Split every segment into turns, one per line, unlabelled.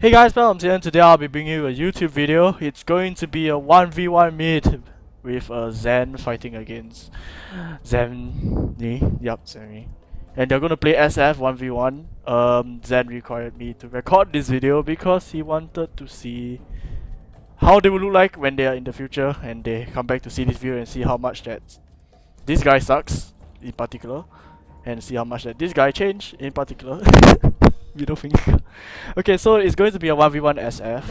Hey guys, Pelhams here, and today I'll be bringing you a YouTube video. It's going to be a 1v1 mid with Zen fighting against Zemni. Yup, Zemni. And they're gonna play SF 1v1. Zen required me to record this video because he wanted to see how they will look like when they are in the future and they come back to see this video and see how much that this guy sucks in particular, and see how much that this guy changed in particular. Middle finger. Okay, so it's going to be a 1v1 SF.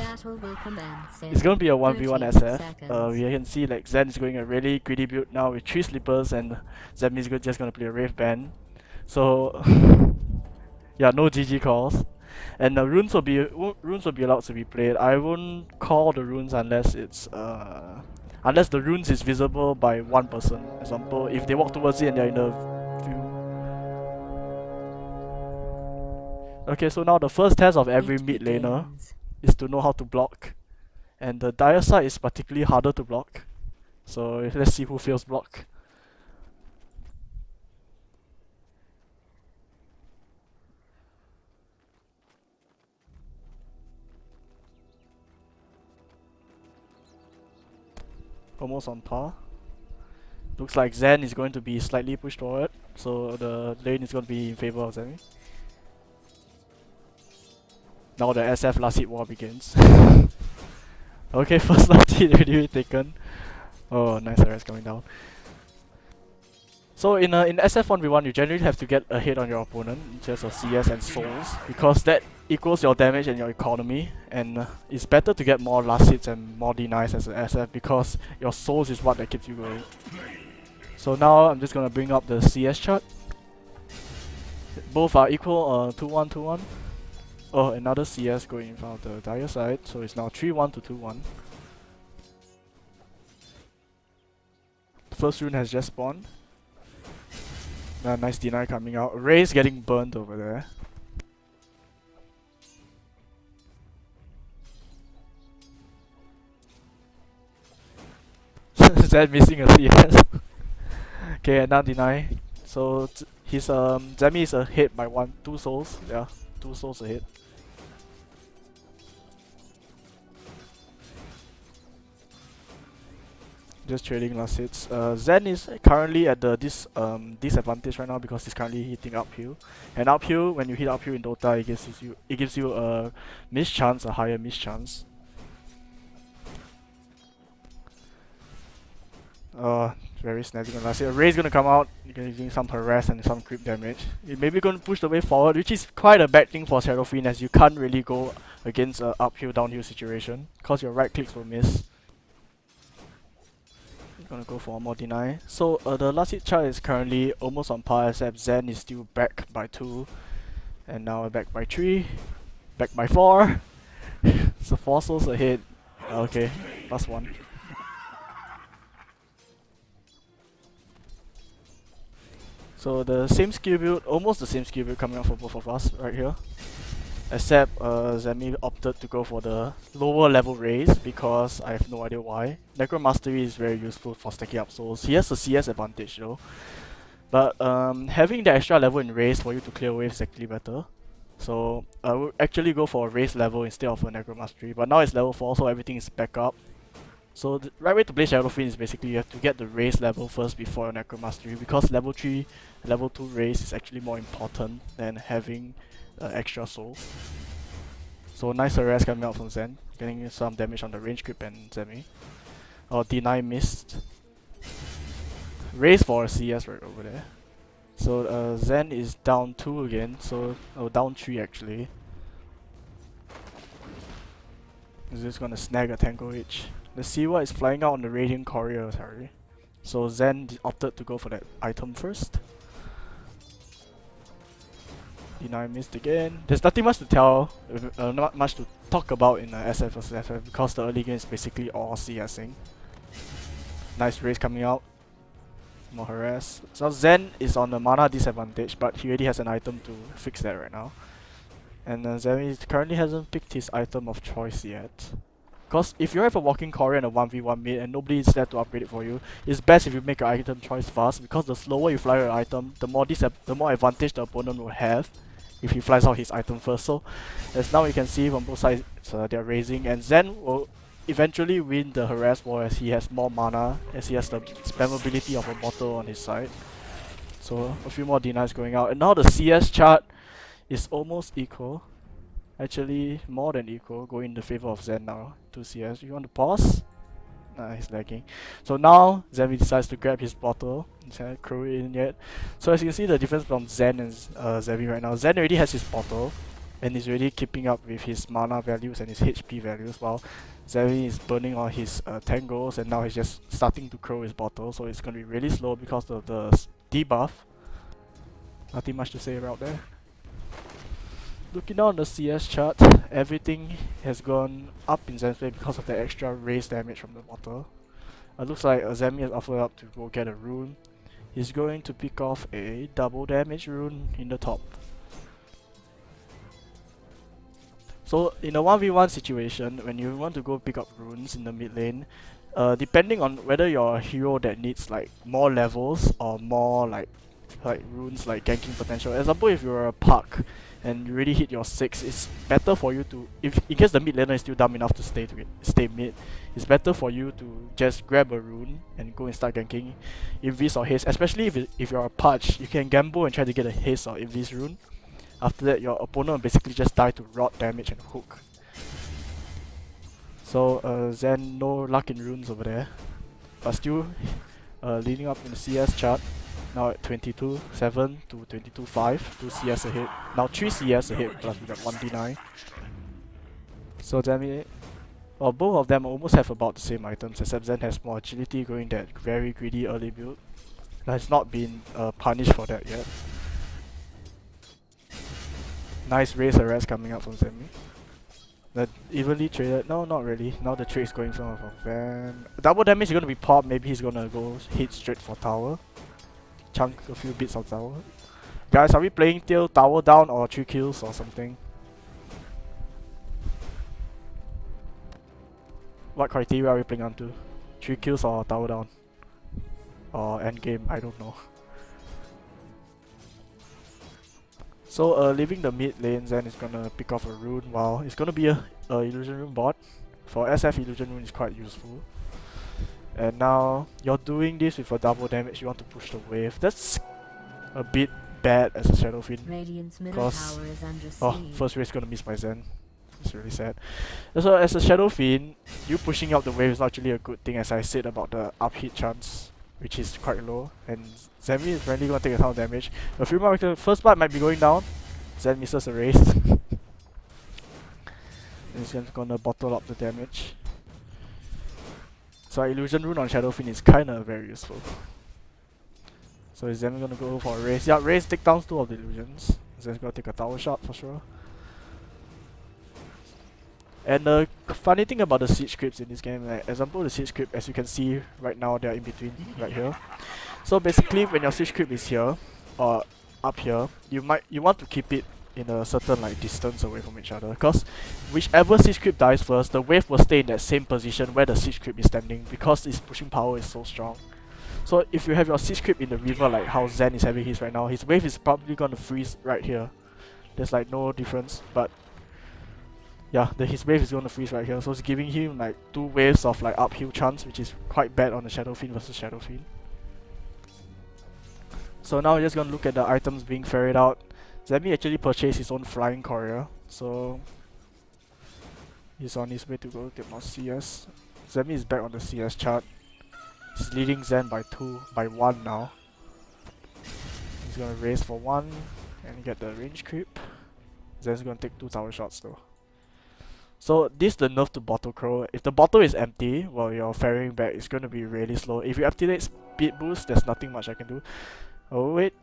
It's going to be a 1v1 SF. We can see like Zen is going a really greedy build now with 3 slippers, and Zemni is just going to play a Wraith Band. So yeah, no GG calls. And the runes will be allowed to be played. I won't call the runes unless it's unless the runes is visible by one person. For example, if they walk towards it and they're in the view. Okay, so now the first test of every mid laner is to know how to block. And the dire side is particularly harder to block. So let's see who fails block. Almost on par. Looks like Zen is going to be slightly pushed forward, so the lane is going to be in favor of Zemni. Now the SF last hit war begins. Okay, first last hit already taken. Oh, nice arrest coming down. So in SF 1v1, you generally have to get ahead on your opponent in terms of CS and souls, because that equals your damage and your economy, and it's better to get more last hits and more denies as an SF because your souls is what that keeps you going. So now I'm just gonna bring up the CS chart. Both are equal, 2-1, 2-1. Oh, another CS going in front of the dire side, so it's now 3-1 to 2-1. The first rune has just spawned. Nice deny coming out. Ray's getting burned over there. Zed missing a CS. Okay, and now deny. So his Zemni is ahead by 2 souls. Yeah, 2 souls ahead. Just trading last hits. Zen is currently at the disadvantage right now because he's currently hitting uphill. And uphill, when you hit uphill in Dota, it gives you a miss chance, a higher miss chance. Very snazzy on last hit. Ray's gonna come out, using some harass and some creep damage. It may be gonna push the way forward, which is quite a bad thing for Seraphine, as you can't really go against a uphill downhill situation because your right clicks will miss. Gonna go for one more deny. So the last hit chart is currently almost on par, except Zen is still back by 2, and now back by 3, back by 4. So 4 souls ahead. Okay, last one. So the same skill build, almost the same skill build coming out for both of us right here. Except Zemni opted to go for the lower level raise because I have no idea why. Necro Mastery is very useful for stacking up souls. He has a CS advantage though. But having the extra level in raise for you to clear waves is actually better. So I would actually go for a raise level instead of a Necro Mastery. But now it's level 4, so everything is back up. So the right way to play Shadowfiend is basically you have to get the raise level first before your Necro Mastery, because level 3, level 2 raise is actually more important than having extra souls. So nice harass coming out from Zen, getting some damage on the range creep and Zemni. Oh, deny missed. Raise for a CS right over there. So Zen is down 2 again, so down 3 actually. He's just gonna snag a Tango H. Let's see what is flying out on the Radiant Courier, sorry. So Zen opted to go for that item first. Deny missed again. There's nothing much to tell, not much to talk about in SF vs SF because the early game is basically all CSing. Nice race coming out. More harass. So Zen is on the mana disadvantage, but he already has an item to fix that right now. And Zen currently hasn't picked his item of choice yet. Because if you have a walking courier and a 1v1 mid and nobody is there to upgrade it for you, it's best if you make your item choice fast, because the slower you fly your item, the more advantage the opponent will have if he flies out his item first. So as now you can see from both sides, they're raising, and Zen will eventually win the harass war as he has more mana, as he has the spammability of a bottle on his side. So a few more denies going out, and now the CS chart is almost equal. Actually, more than equal, going in the favor of Zen now. 2 CS. You want to pause? Nah, he's lagging. So now Zemni decides to grab his bottle. He hasn't throw it in yet. So as you can see the difference from Zen and Zemni right now. Zen already has his bottle and is already keeping up with his mana values and his HP values, while Zemni is burning all his tangles, and now he's just starting to crow his bottle. So it's going to be really slow because of the debuff. Nothing much to say about there. Looking down the CS chart, everything has gone up in Zen's favor because of the extra raise damage from the bottle. It looks like Zemni has offered up to go get a rune. He's going to pick off a double damage rune in the top. So in a 1v1 situation, when you want to go pick up runes in the mid lane, depending on whether you're a hero that needs like more levels or more like runes like ganking potential. Example, if you're a Puck and you already hit your 6, it's better for you to, if in case the mid laner is still dumb enough to stay mid, it's better for you to just grab a rune and go and start ganking Invis or Haste. Especially if you're a Pudge, you can gamble and try to get a Haste or Invis rune. After that, your opponent will basically just die to rot damage and hook. So Zen, no luck in runes over there, but still leading up in the CS chart. Now at 22.7 to 22.5, 2 CS ahead. Now 3 CS ahead, plus we got 1 deny. So Zemni, well, both of them almost have about the same items, except Zen has more agility, going that very greedy early build. Has not been punished for that yet. Nice raise harass coming up from Zemni. That evenly traded. No, not really. Now the trade is going from Van. Double damage is going to be popped. Maybe he's going to go hit straight for tower. Chunk a few bits of tower. Guys, are we playing till tower down or 3 kills or something? What criteria are we playing on to? 3 kills or tower down? Or endgame, I don't know. So leaving the mid lane, Zen is gonna pick off a rune. While it's gonna be a illusion rune bot. For SF, illusion rune is quite useful. And now you're doing this with a double damage. You want to push the wave. That's a bit bad as a Shadow Fiend. Because first race gonna miss by Zen. It's really sad. So as a Shadow Fiend, you pushing out the wave is actually a good thing, as I said about the up hit chance, which is quite low. And Zemni is really gonna take a ton of damage. A few more, first blood might be going down. Zen misses a race. And he's gonna bottle up the damage. So illusion rune on Shadow Fiend is kinda very useful. So is Zen gonna go for a raise? Yeah, raise take down 2 of the illusions. Zen's gonna take a tower shot for sure. And the funny thing about the siege creeps in this game, like example the siege creep, as you can see right now, they're in between right here. So basically when your siege creep is here or up here, you want to keep it in a certain like distance away from each other, because whichever siege creep dies first, the wave will stay in that same position where the siege creep is standing, because its pushing power is so strong. So if you have your siege creep in the river like how Zen is having his right now, his wave is probably gonna freeze right here. There's like no difference, but yeah, his wave is gonna freeze right here, so it's giving him like 2 waves of like uphill chance, which is quite bad on the Shadow Fiend versus Shadow Fiend. So now we're just gonna look at the items being ferried out. Zemni actually purchased his own flying courier, so he's on his way to go get more CS. Zemni is back on the CS chart. He's leading Zen by 1 now. He's gonna raise for 1 and get the range creep. Zen's gonna take 2 tower shots though. So this is the nerf to bottle crow. If the bottle is empty while you're ferrying back, it's gonna be really slow. If you activate speed boost, there's nothing much I can do. Oh wait,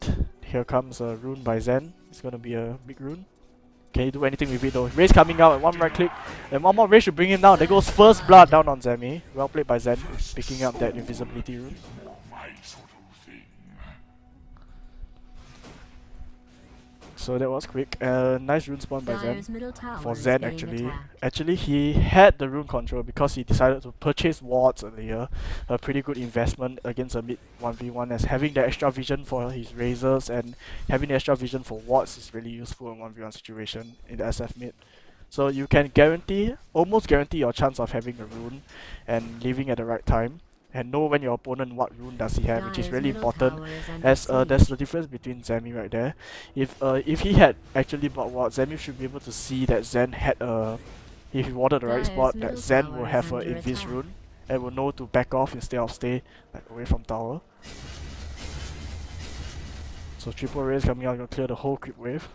here comes a rune by Zen. It's gonna be a big rune. Can you do anything with it though? Raise coming out, and 1 right click, and 1 more raise should bring him down. There goes first blood down on Zemni. Well played by Zen, picking up that invisibility rune. So So that was quick. Nice rune spawn by Zen. For Zen actually.
Attacked.
Actually he had the rune control because he decided to purchase wards earlier. A pretty good investment against a mid 1v1, as having the extra vision for his razors and having the extra vision for wards is really useful in 1v1 situation in the SF mid. So you can almost guarantee your chance of having a rune and leaving at the right time, and know when your opponent what rune does he have, which is really important, as there's the difference between Zemni right there. If he had actually bought what, Zemni should be able to see that Zen had if he wanted the right spot, that Zen will have a invis rune and will know to back off instead of stay like away from tower. So triple raise coming out, gonna clear the whole creep wave.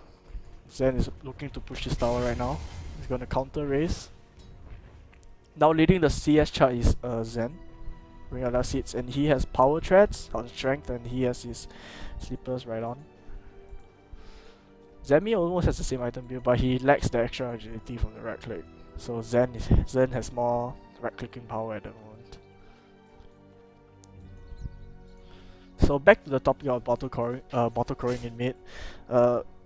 Zen is looking to push this tower right now. He's gonna counter raise. Now leading the CS chart is Zen. Bring out last hits, and he has power threads on strength, and he has his sleepers right on. Zemni almost has the same item build, but he lacks the extra agility from the right click. So Zen has more right clicking power at the moment. So back to the topic of bottle coring in mid.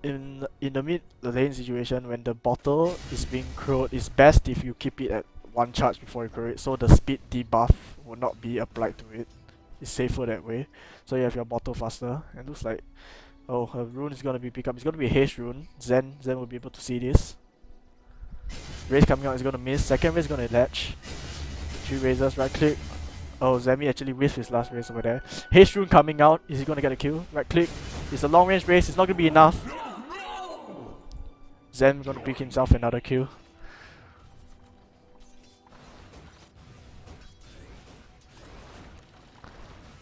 In the mid lane situation, when the bottle is being crowed, it's best if you keep it at 1 charge before you crow it, so the speed debuff will not be applied to it. It's safer that way. So you have your bottle faster. And looks like, oh, her rune is gonna be pick up. It's gonna be a haste rune. Zen will be able to see this. Raise coming out is gonna miss. Second raise is gonna latch. 3 razors, right click. Oh, Zemni actually whiffed his last raise over there. Haste rune coming out. Is he gonna get a kill? Right click. It's a long range raise. It's not gonna be enough. Zen gonna pick himself another kill.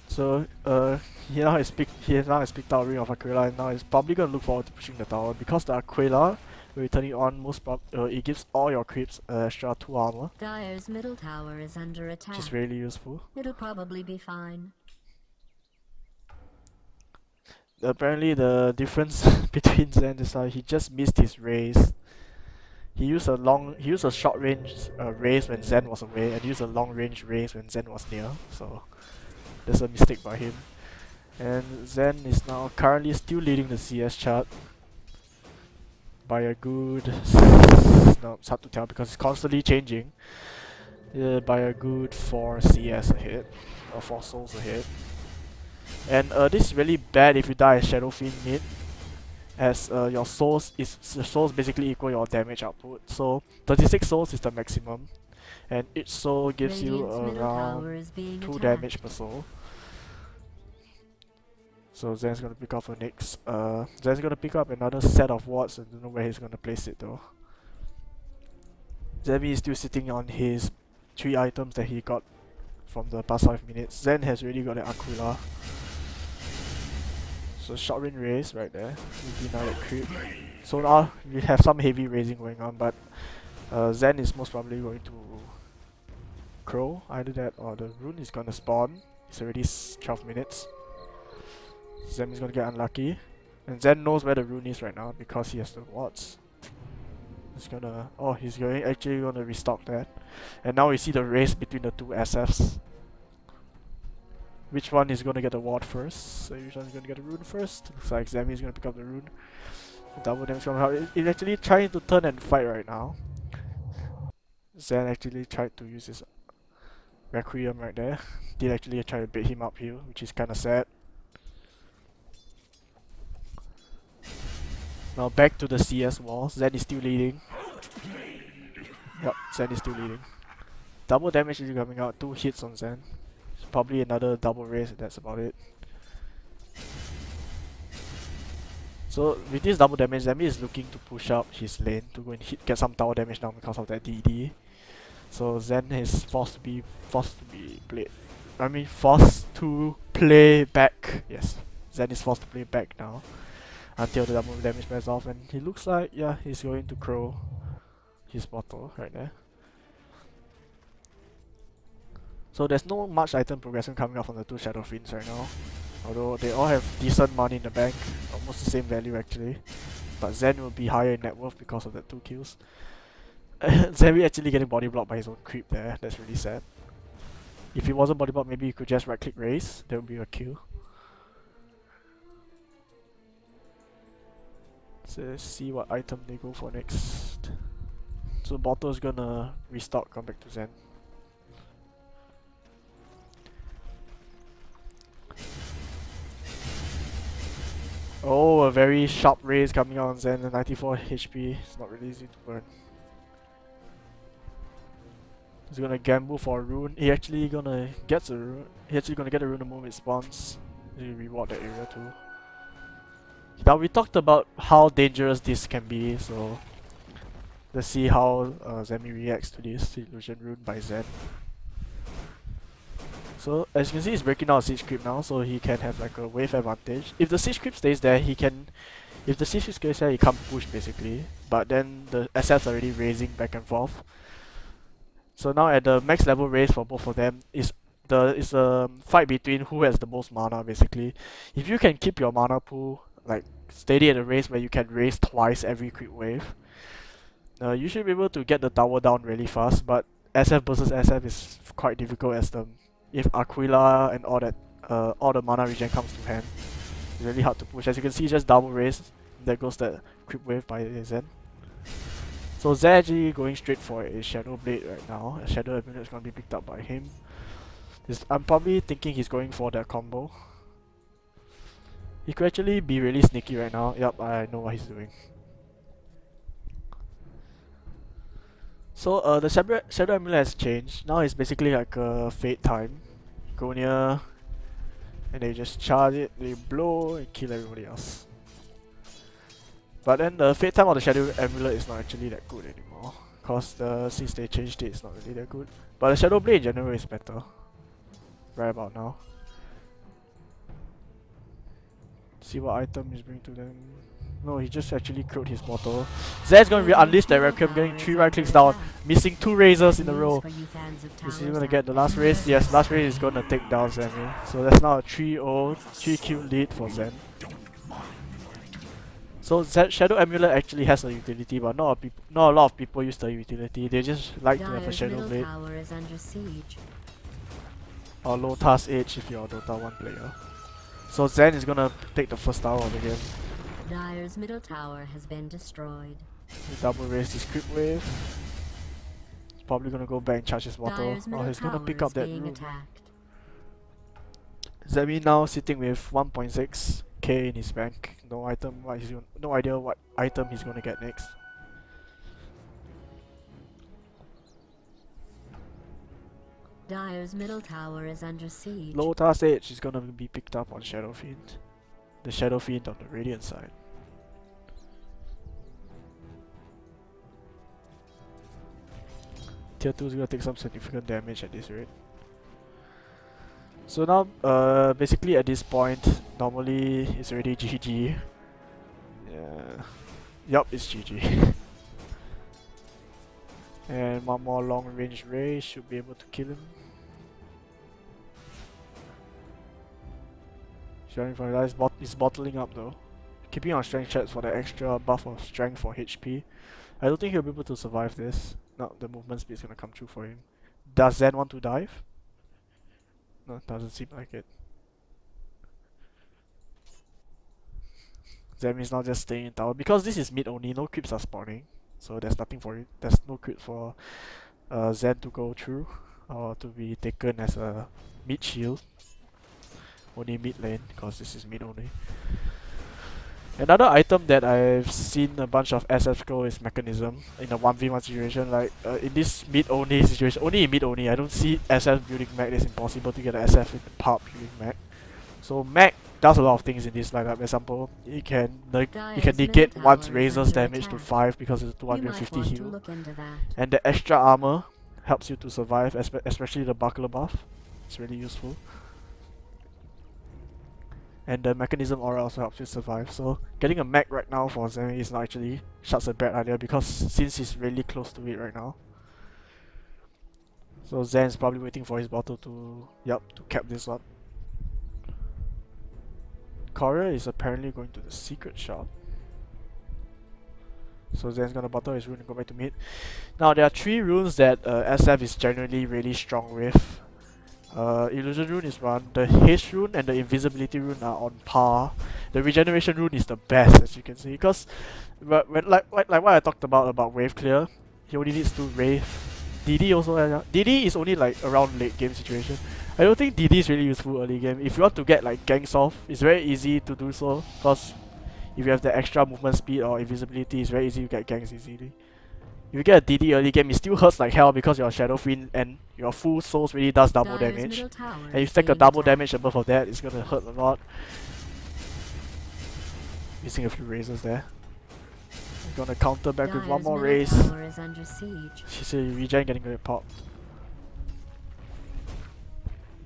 So he now has picked out Ring of Aquila, and now he's probably gonna look forward to pushing the tower because the Aquila, when you turn it on, it gives all your creeps extra 2 armor.
Dire's middle tower is under attack.
Which is really useful.
It'll probably be fine.
Apparently the difference between Zen is he just missed his raise. He used a short range raise when Zen was away, and used a long range raise when Zen was near. So there's a mistake by him. And Zen is now currently still leading the CS chart by a good... no, it's hard to tell because it's constantly changing. By a good 4 CS ahead, or 4 souls ahead. And this is really bad if you die as Shadow Fiend mid, as your souls basically equal your damage output. So 36 souls is the maximum, and each soul gives you around 2 damage per soul. So Zen's gonna pick up for next. Zen's gonna pick up another set of wards. I don't know where he's gonna place it though. Zemni is still sitting on his 3 items that he got from the past 5 minutes. Zen has already got an Aquila. So short range raise right there. We deny that creep. So now we have some heavy raising going on, but Zen is most probably going to crow. Either that or the rune is gonna spawn. It's already 12 minutes. Zen is gonna get unlucky. And Zen knows where the rune is right now because he has the wards. He's actually gonna restock that. And now we see the race between the 2 SFs. Which one is gonna get the ward first? So which one is gonna get the rune first? Looks like Zemni is gonna pick up the rune. Double damage coming out. It's actually trying to turn and fight right now. Zen actually tried to use his Requiem right there. Did actually try to bait him uphill, which is kinda sad. Now back to the CS wall. Zen is still leading. Yep, Zen is still leading. Double damage is coming out, 2 hits on Zen. Probably another double raise, that's about it. So with this double damage, Zemni is looking to push up his lane to go and get some tower damage down because of that DD. So Zen is forced to play back. Yes, Zen is forced to play back now until the double damage wears off, and he looks like, yeah, he's going to crow his bottle right there. So there's no much item progression coming out from the 2 Shadow Fiends right now. Although they all have decent money in the bank, almost the same value actually. But Zen will be higher in net worth because of the 2 kills. Zemni actually getting body blocked by his own creep there, that's really sad. If he wasn't body blocked, maybe he could just right click raise, that would be a kill. So let's see what item they go for next. So Bottle's gonna restock, come back to Zen. Oh, a very sharp raise coming out on Zen and 94 HP. It's not really easy to burn. He's gonna gamble for a rune. He actually gonna get a rune. He actually gonna get a rune the moment it spawns. He reward that area too. Now we talked about how dangerous this can be, so let's see how Zemni reacts to this illusion rune by Zen. So as you can see, he's breaking out a siege creep now, so he can have like a wave advantage. If the siege creep stays there, he can. If the siege creep stays there, he can't push basically. But then the SF's already raising back and forth. So now at the max level raise for both of them is a fight between who has the most mana basically. If you can keep your mana pool like steady at a raise where you can raise twice every creep wave, you should be able to get the tower down really fast. But SF versus SF is quite difficult as if Aquila and all the mana regen comes to hand. It's really hard to push. As you can see, just double raise. There goes the creep wave by Zen. So Zen actually going straight for a Shadow Blade right now. A Shadow Amulet is going to be picked up by him. I'm probably thinking he's going for that combo. He could actually be really sneaky right now. Yup, I know what he's doing. So the Shadow Amulet has changed. Now it's basically like a Fate time. Go near, and they just charge it, they blow and kill everybody else. But then the Fate time of the Shadow Amulet is not actually that good anymore. Cause since they changed it, it's not really that good. But the Shadow Blade in general is better. Right about now. See what item he's bringing to them. No, he just actually killed his bottle. Zed's gonna unleash that Requiem, getting 3 right clicks down, missing 2 razors in a row. Is he gonna get the last raise? Yes, last raise is gonna take down Zemni. So that's now a 3-0, 3-kill lead for Zen. So Shadow Amulet actually has a utility, but not a lot of people use the utility. They just like to have a Shadow Blade. Or Lotus Edge if you're a Dota 1 player. So Zen is gonna take the first tower of the game.
Dire's middle tower has been destroyed.
He double raised his creep wave. He's probably gonna go back and charge his bottle. Oh, he's gonna pick up that rune. Zemni now sitting with 1.6k in his bank. No idea what item he's gonna get next.
Dire's middle tower is under siege.
Lotus Edge is gonna be picked up on Shadow Fiend. The Shadow Fiend on the Radiant side. Tier 2 is gonna take some significant damage at this rate. So now, basically at this point, normally it's already GG. Yeah. Yup, it's GG. And one more long range raise should be able to kill him. Sharing from his eyes, he's bottling up though. Keeping on strength checks for the extra buff of strength for HP. I don't think he'll be able to survive this. No, the movement speed is gonna come through for him. Does Zen want to dive? No, doesn't seem like it. Zen is now just staying in tower. Because this is mid only, no creeps are spawning. So there's nothing for it. There's no creep for Zen to go through or to be taken as a mid shield. Only mid lane, because this is mid only. Another item that I've seen a bunch of SF go is Mechanism in a 1v1 situation. Like in this mid only situation, only in mid only, I don't see SF building mech. It's impossible to get an SF in the pub building mech. So mech does a lot of things in this lineup. For example, it can negate one's razor's damage to 5 because it's a 250 heal. And the extra armor helps you to survive, especially the buckler buff. It's really useful. And the Mechanism aura also helps you survive. So getting a mech right now for Zemni is not actually such a bad idea because since he's really close to it right now. So Zen's probably waiting for his bottle to cap this up. Courier is apparently going to the secret shop. So Zen's gonna bottle his rune and go back to mid. Now there are 3 runes that SF is generally really strong with. Illusion rune is one, the haste rune and the invisibility rune are on par, the regeneration rune is the best, as you can see, because like what I talked about wave clear, he only needs to wave. DD also, DD is only like around late game situation. I don't think DD is really useful early game. If you want to get like ganks off, it's very easy to do so, because if you have the extra movement speed or invisibility, it's very easy to get ganks easily. If you get a DD early game, it still hurts like hell because you're Shadow Fiend and your full souls really does double
Dire's
damage.
middle tower
And you
is
stack a
being
double
attacked.
damage above of that, it's gonna hurt a lot. Missing a few raises there. I'm gonna counter back with one
Dire's
more
middle
raise.
tower is under siege.
She's a regen getting a popped.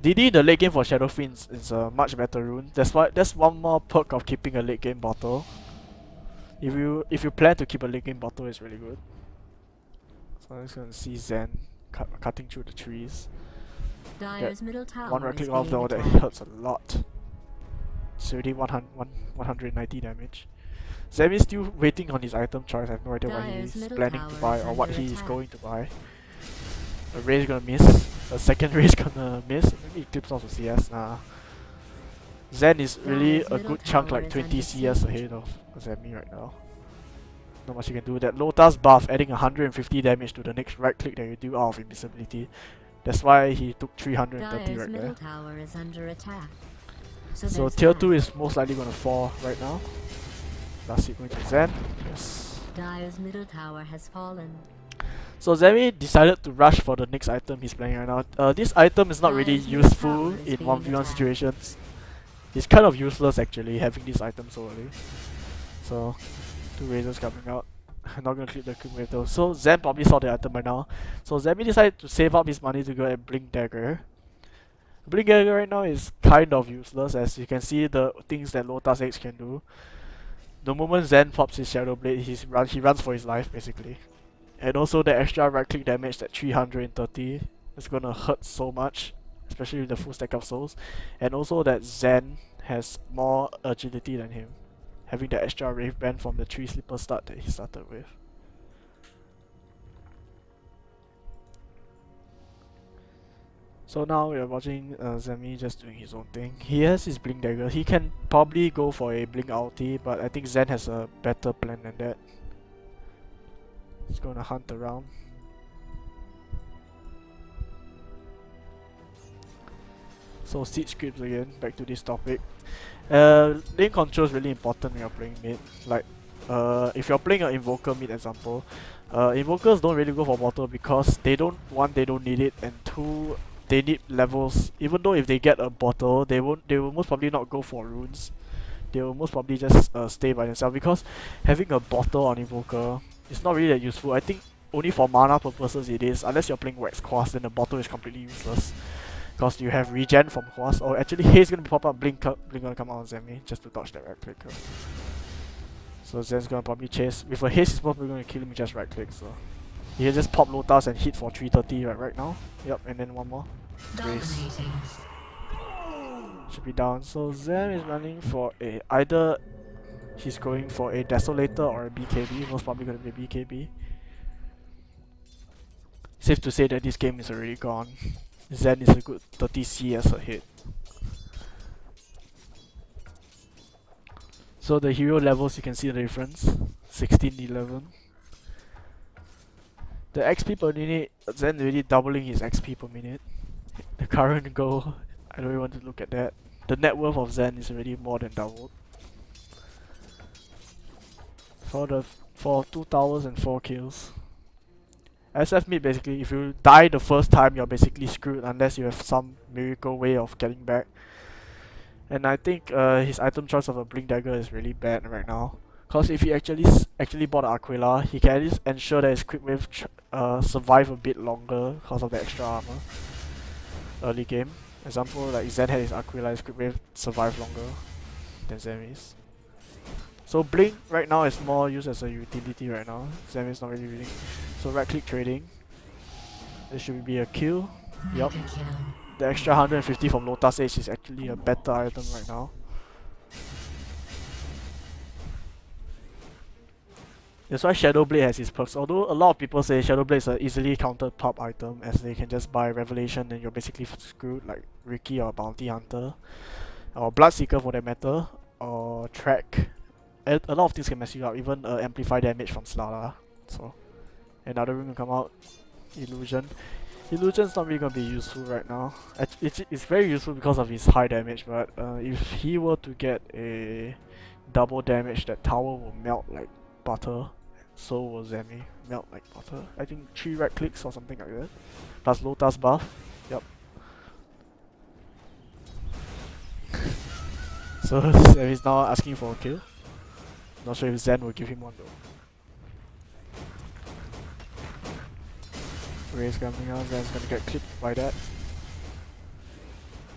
DD in the late game for Shadow Fiends is a much better rune. That's one more perk of keeping a late game bottle. If you plan to keep a late game bottle, it's really good. So I'm just gonna see Zen cutting through the trees.
Dire's middle tower
One right
is
click off
being
though, that
attacked.
hurts a lot. It's already 190 damage. Zemni's still waiting on his item choice. I have no idea what
Dire's
he's
middle
planning to
tower
buy
is
or what
under
he is
attack.
going to buy. A raise gonna miss. A second raise gonna miss. Maybe he clips off the CS. Nah. Zen is really
Dire's
a
middle
good chunk,
tower
like
is
20
under
CS
siege.
ahead of Zemni right now. Not much you can do. That Lotus buff adding 150 damage to the next right click that you do out of invisibility. That's why he took 330
Dire's
right
middle
there.
tower is under attack.
So
there's
tier
that.
2 is most likely gonna fall right now. Last hit going to Zen. Yes.
Dire's middle tower has fallen.
So Zemni decided to rush for the next item he's playing right now. This item is not really
Dire's middle
useful
tower is
in
being
1v1
attacked.
situations. It's kind of useless actually, having this item so early. So, 2 razors coming out. I'm not gonna click the quick wave though. So Zen probably saw the item by now. So Zemni decided to save up his money to go and Blink Dagger. Blink Dagger right now is kind of useless, as you can see the things that Lotus X can do. The moment Zen pops his Shadow Blade, he runs for his life basically. And also the extra right click damage, that 330, is gonna hurt so much, especially with the full stack of souls. And also that Zen has more agility than him, having the extra Rave Band from the 3 Slipper start that he started with. So now we are watching Zemni just doing his own thing. He has his Blink Dagger. He can probably go for a Blink ulti, but I think Zen has a better plan than that. He's gonna hunt around. So siege creeps again, back to this topic. Lane control is really important when you're playing mid. Like, if you're playing an Invoker mid example, Invokers don't really go for bottle because they don't need it, and 2, they need levels. Even though if they get a bottle, they will most probably not go for runes. They will most probably just stay by themselves, because having a bottle on Invoker is not really that useful. I think only for mana purposes it is, unless you're playing Wax Quast, then the bottle is completely useless. Because you have regen from Quast, or actually Haze gonna pop up, Blink gonna come out on Zemni just to dodge that right click. So Zen's gonna probably chase. With a Haze, he's probably gonna kill him with just right click, so he can just pop Lotus and hit for 330 right now. Yep, and then one more. Raise. Should be down. So Zen is running for either he's going for a Desolator or a BKB. Most probably gonna be a BKB. Safe to say that this game is already gone. Zen is a good 30 CS ahead. So the hero levels, you can see the difference. 16, 11. The XP per minute, Zen already doubling his XP per minute. The current goal, I don't even want to look at that. The net worth of Zen is already more than doubled. For 2 towers and 4 kills. SF mid basically, if you die the first time, you're basically screwed unless you have some miracle way of getting back. And I think his item choice of a Blink Dagger is really bad right now. Cause if he actually bought Aquila, he can at least ensure that his Quick Wave survive a bit longer because of the extra armor early game. Example, like Zen had his Aquila, his Quick Wave survive longer than Zemni's. So Blink right now is more used as a utility right now. Zemni's not really using. So right click trading. There should be a kill. Yup. The extra 150 from Lotus Age is actually a better item right now. That's why Shadow Blade has its perks. Although a lot of people say Shadow Blade is an easily countered pop item, as they can just buy Revelation and you're basically screwed, like Ricky or Bounty Hunter or Bloodseeker for that matter. or track. A lot of things can mess you up, even amplify damage from Slala. So another rune will come out. Illusion. Illusion's not really gonna be useful right now. It's very useful because of his high damage, but if he were to get a double damage, that tower will melt like butter. So will Zemni melt like butter. I think 3 right clicks or something like that. Plus Lotus buff. Yep. So he's now asking for a kill. Not sure if Zen will give him one though. Ray's coming out, Zen's gonna get clipped by that.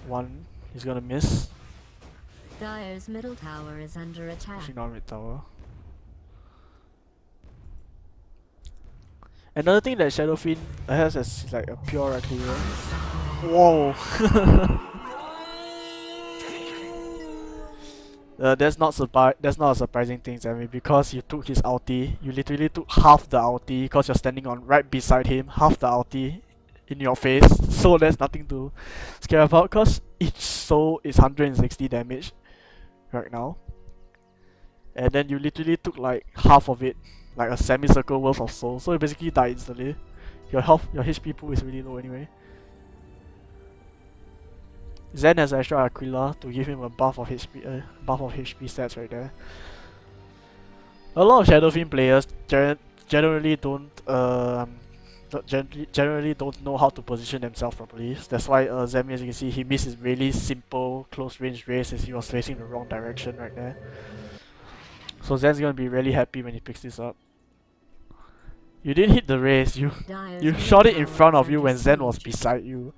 One, he's gonna miss.
Dire's middle tower is under attack.
Actually not mid tower. Another thing that Shadowfiend has is like a pure right hero. Whoa! That's not a surprising thing, Zemni, because you took his ulti. You literally took half the ulti because you're standing on right beside him, half the ulti in your face. So there's nothing to scare about because each soul is 160 damage right now. And then you literally took like half of it, like a semicircle worth of soul. So you basically die instantly. Your HP pool is really low anyway. Zen has extra Aquila to give him a buff of HP stats right there. A lot of Shadowfiend players generally don't know how to position themselves properly. That's why Zemni, as you can see, he missed his really simple close range race as he was facing the wrong direction right there. So Zen's gonna be really happy when he picks this up. You didn't hit the race, you shot it in front of you when Zen was beside you.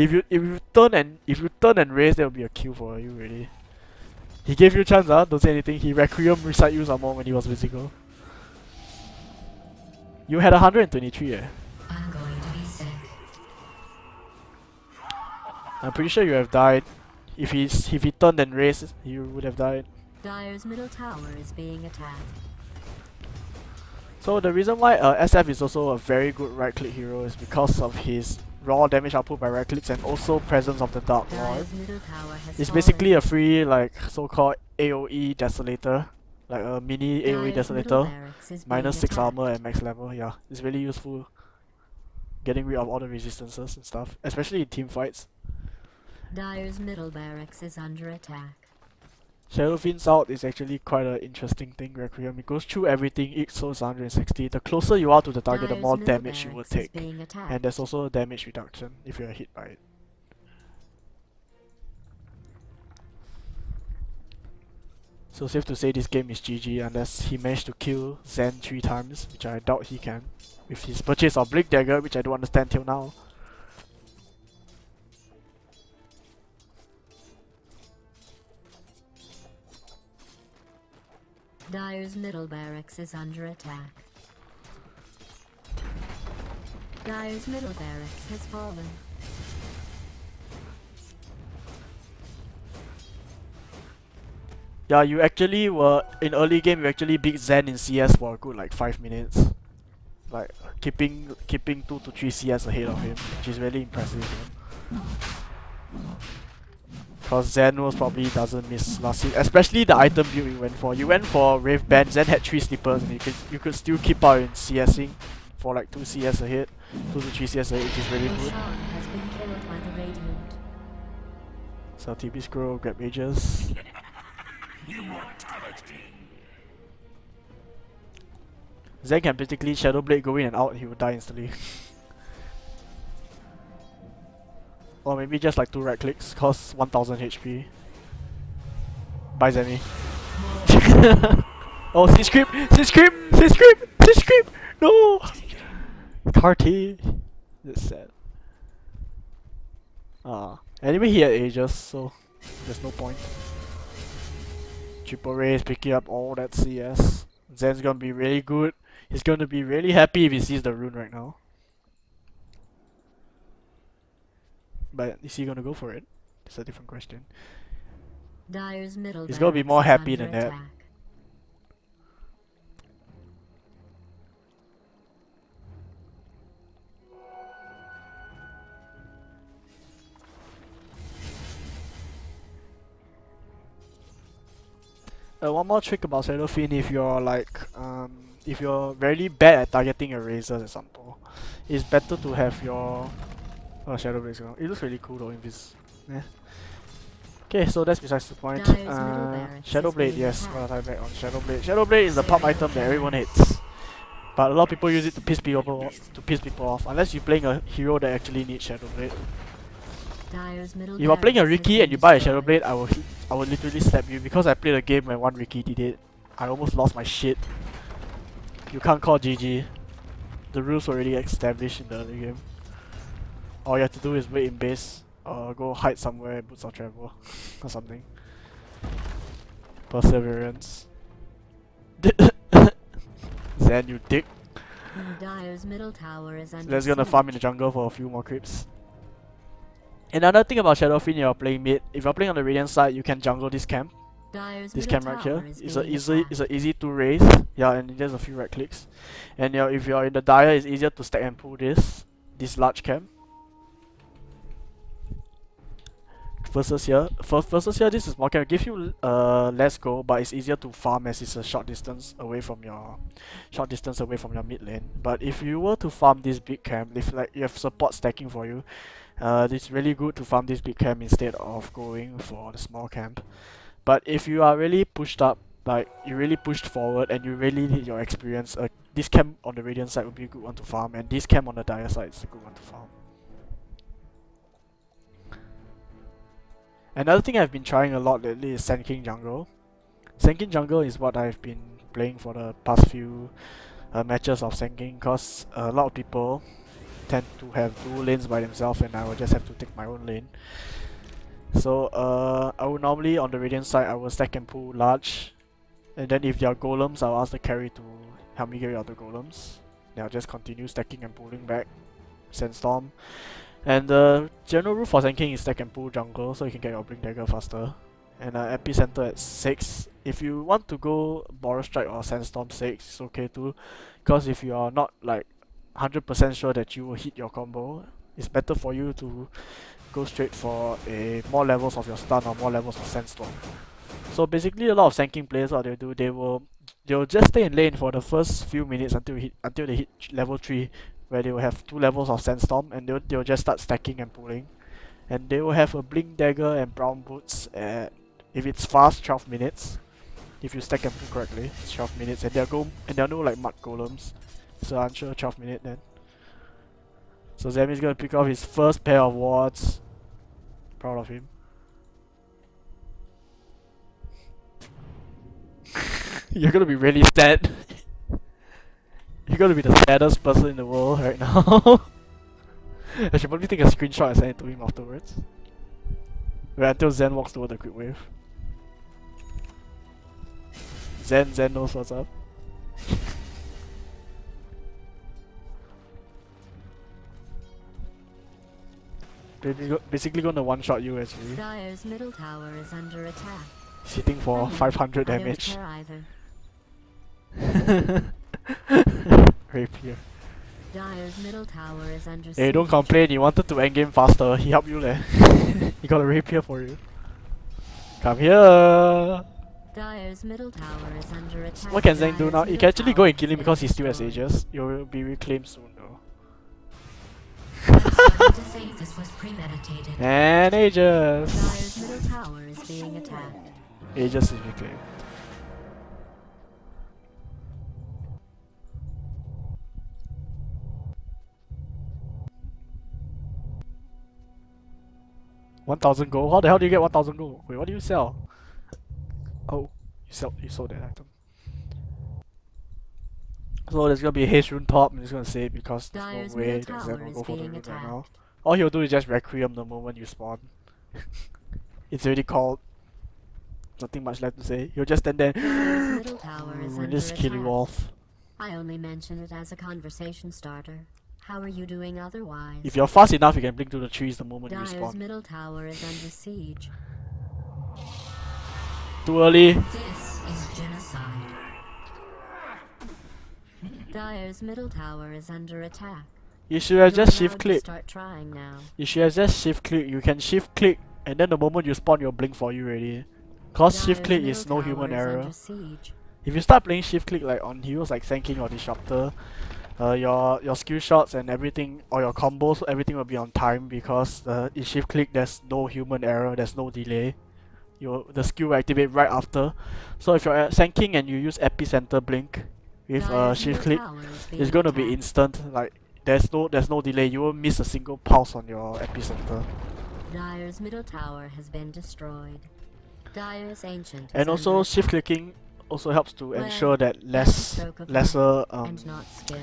If you turn and race, that would be a kill for you really. He gave you a chance, don't say anything. He Requiem recite you some more when he was physical. You had 123
I'm going to be sick.
I'm pretty sure you have died. If he turned and raced, you would have died.
Dire's middle tower is being attacked.
So the reason why SF is also a very good right click hero is because of his raw damage output by right clicks and also presence of the Dark Lord. It's basically a free like so-called AoE Desolator, like a mini AoE Desolator, minus 6 armor and max level. Yeah, it's really useful getting rid of all the resistances and stuff, especially in team fights.
Dire's middle barracks is under attack.
Shadowfiend's ult is actually quite an interesting thing, Requiem. It goes through everything, each soul is 160. The closer you are to the target, the more damage you will take. And there's also a damage reduction if you are hit by it. So safe to say this game is GG unless he managed to kill Zen 3 times, which I doubt he can. With his purchase of Blink Dagger, which I don't understand till now.
Dire's middle barracks is under attack. Dire's middle barracks has fallen.
Yeah, you actually were in early game. You actually beat Zen in CS for a good like 5 minutes, like keeping 2 to 3 CS ahead of him, which is really impressive. Because Zen most probably doesn't miss last season, especially the item build you went for. You went for Wraith Band, Zen had 3 slippers and you could still keep out in CSing for like 2 CS ahead, 2 to 3 CS ahead, which is really good.
Has been killed by the Radiant.
So TP scroll, grab mages. Zen can basically Shadow Blade go in and out, he will die instantly. Or maybe just like 2 right clicks, cost 1000 HP. Bye Zemni. Oh, Siege creep! Siege creep! Siege creep! Siege creep! No! Carty! That's sad. Anyway he had Aegis, so there's no point. Triple Race picking up all that CS. Zen's gonna be really good. He's gonna be really happy if he sees the rune right now. But is he gonna go for it? It's a different question.
Dire's middle
He's gonna be more happy than that. One more trick about Shadow Fiend, if you're like if you're very bad at targeting a razor example, it's better to have your Shadow Blade. It looks really cool though in this. Yeah. Okay, so that's besides the point. Shadow Blade, yes, what I back on Shadow Blade. Shadow Blade is the pop item that everyone hates. But a lot of people use it to piss people off, unless you're playing a hero that actually needs Shadow Blade. If you're playing a Riki and you buy a Shadow Blade, I will literally slap you because I played a game when one Riki did it. I almost lost my shit. You can't call GG. The rules were already established in the other game. All you have to do is wait in base or go hide somewhere and boots of travel or something. Perseverance. Zen, you dick.
Dire's middle tower is under
Let's gonna farm in the jungle for a few more creeps. Another thing about Shadow Fiend, you're playing mid. If you're playing on the Radiant side, you can jungle this camp. This camp right here. It's a easy to raise. Yeah, and there's a few right clicks. And if you're in the Dire, it's easier to stack and pull this large camp. Versus here, this is small camp. Give you less gold, but it's easier to farm as it's a short distance away from your mid lane. But if you were to farm this big camp, if like you have support stacking for you, it's really good to farm this big camp instead of going for the small camp. But if you are really pushed up, like you really pushed forward and you really need your experience, this camp on the Radiant side would be a good one to farm, and this camp on the Dire side is a good one to farm. Another thing I've been trying a lot lately is Sand King Jungle. Sand King Jungle is what I've been playing for the past few matches of Sand King, because a lot of people tend to have dual lanes by themselves and I will just have to take my own lane. So I would normally on the Radiant side I will stack and pull large, and then if there are golems I'll ask the carry to help me get rid of the golems. Then I'll just continue stacking and pulling back Sandstorm. And the general rule for Sand King is stack and pull jungle so you can get your Blink Dagger faster. And Epicenter at 6. If you want to go Boros Strike or Sandstorm 6, it's okay too. Because if you are not like 100% sure that you will hit your combo, it's better for you to go straight for more levels of your stun or more levels of Sandstorm. So basically a lot of Sand King players, what they'll just stay in lane for the first few minutes until they hit level 3. Where they will have 2 levels of Sandstorm and they'll just start stacking and pulling. And they will have a Blink Dagger and Brown Boots at, if it's fast, 12 minutes. If you stack and pull correctly, it's 12 minutes. And there are no like mud golems. So I'm sure 12 minutes then. So Zemni's gonna pick off his first pair of wards. Proud of him. You're gonna be really sad. You're gonna be the saddest person in the world right now. I should probably take a screenshot and send it to him afterwards. Wait until Zen walks toward the quick wave. Zen knows what's up. Basically gonna one-shot you actually.
Dire's middle tower is under attack.
He's hitting for 500 damage. Rapier.
Dire's middle tower is under
Hey, don't complain, you wanted to endgame faster, he helped you leh. He got a rapier for you. Come here!
Dire's middle tower is under attack.
What can Zhang do now? You can actually go and kill him because he still has Aegis. You will be reclaimed soon though. And Aegis!
Dire's middle tower is being attacked.
Aegis is reclaimed. $1,000 gold? How the hell do you get 1,000 gold? Wait, what do you sell? Oh, you sold that item. So there's gonna be a haste rune top. I'm just gonna say it because there's no way that Zen will go for the rune right now. All he'll do is just Requiem the moment you spawn. It's already called. Nothing much left to say. He'll just stand there and just kill you off.
I only mention it as a conversation starter. How are you doing otherwise?
If you're fast enough, you can blink to the trees the moment you
Dire's
spawn.
middle tower is under siege.
Too early.
This is genocide. Dire's middle tower is under attack.
You should have just shift click.
Start trying now.
You should have just shift click. You can shift click and then the moment you spawn, you'll blink for you already. Cause shift
Dire's
click
middle
is no human
tower is
error.
under siege.
If you start playing shift click like on heroes like Sand King or Disruptor, your skill shots and everything, or your combos, everything will be on time because in shift click there's no human error, there's no delay. The skill will activate right after. So if you're at Sand King and you use Epicenter Blink with
Dire's
shift
middle
click,
tower is
it's
being
gonna be
attacked.
instant. Like there's no delay. You won't miss a single pulse on your Epicenter.
Dire's middle tower has been destroyed. Dire's ancient is
And also
under
shift
attack.
clicking also helps to
Well,
ensure that
that's a stroke of
lesser
luck and not skill.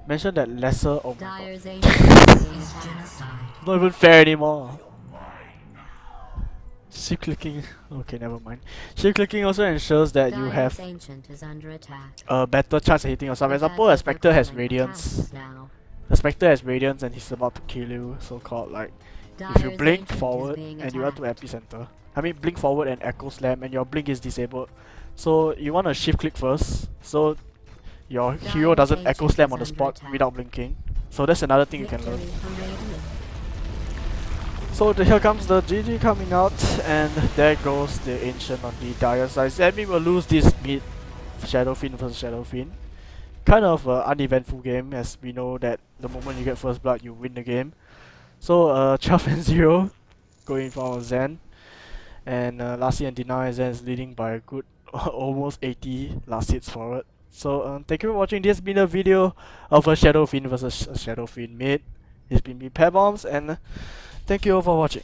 mention that lesser, oh my god,
Dire's ancient is being attacked.
not even fair anymore. Shift clicking, okay, never mind. Shift clicking also ensures that you
Dire's
have
ancient is under attack.
a better chance of hitting yourself. For
We've
example,
had
a Spectre has
overcoming
Radiance.
attacks now.
The Spectre has Radiance and he's about to kill you, so called like if you
Dire's
blink
ancient is
forward
being
and you want to
attacked.
Epicenter. I mean blink forward and Echo Slam and your blink is disabled. So you want to shift click first, so your hero
Dire's
doesn't Echo
ancient
Slam
is
on the
under
spot
attack.
without blinking. So that's another thing you can learn.
Victory for Radiant.
So here comes the GG coming out, and there goes the Ancient on the dire side. Zemni will lose this mid Shadow Fiend versus Shadow Fiend. Kind of uneventful game, as we know that the moment you get first blood, you win the game. So 12 and 0 going for Zen, and lastly and deny Zen is leading by a good almost 80 last hits forward. So thank you for watching. This has been a video of a Shadow Fiend versus a Shadow Fiend mid. It's been me, Pair Bombs, and thank you all for watching.